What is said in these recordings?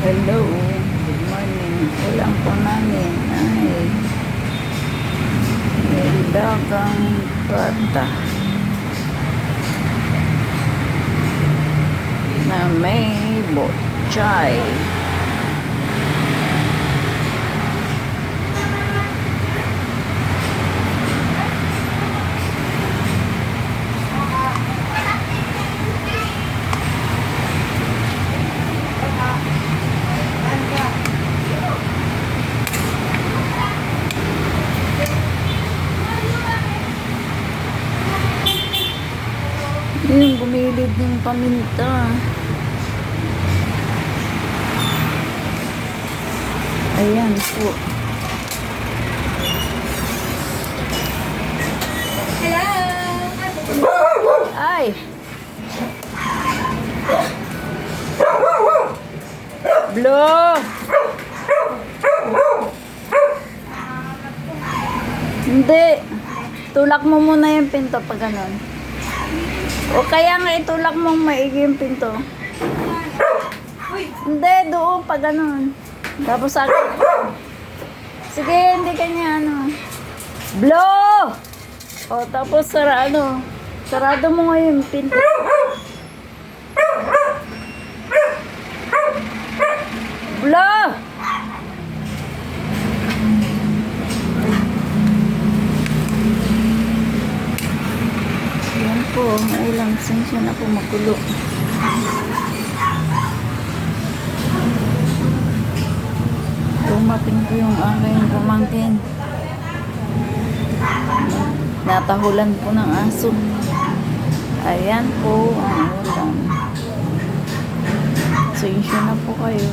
Hello, good morning. Ulam po namin ay nilagang pata na may bochay. Yung bumilid ng paminta. Ayan po. Ay! Blo! Hindi. Tulak mo muna yung pinto pag ganun. O kaya nga itulak mong maigi yung pinto. Hindi, doon pa ganun. Tapos akin. Sige, hindi kanya ano. Blow! O tapos sarado mo nga yung pinto. Blow! Yan po, may ilang sensya na po magulo. Dumating po yung aking pamangkin. Natahulan po ng aso. Ayan po ang ulam. Sensya na po kayo.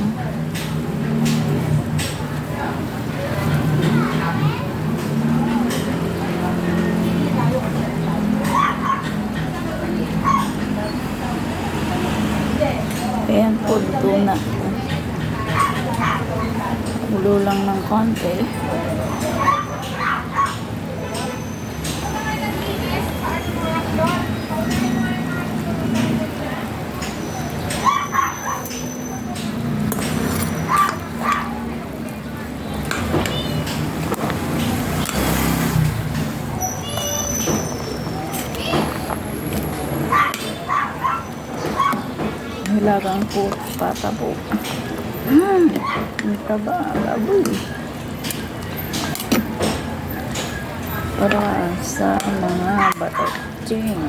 Ayan po, luto na. Ulo lang ng konti. Nilagang po, pata po. Ang taba, laboy. Para sa mga batatsing.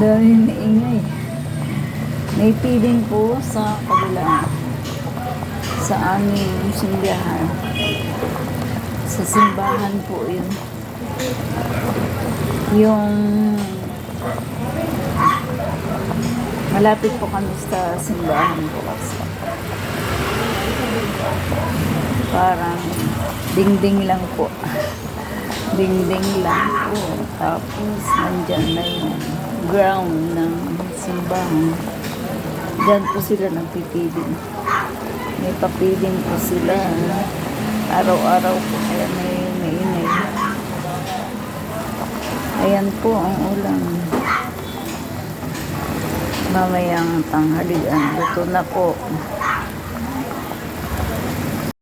Dahil naingay. May feeding po sa kabila sa aming simbahan. Sa simbahan po yun. Yung malapit po kami sa simbahan po kasi. Parang dingding lang po. Dingding lang po. Tapos nandyan na yung ground ng simbahan. Diyan po sila nagpipiding. May papiding po sila. Araw-araw po kaya may mainay. Ayan po ang ulam. Mamayang tanghalian. Luto na po.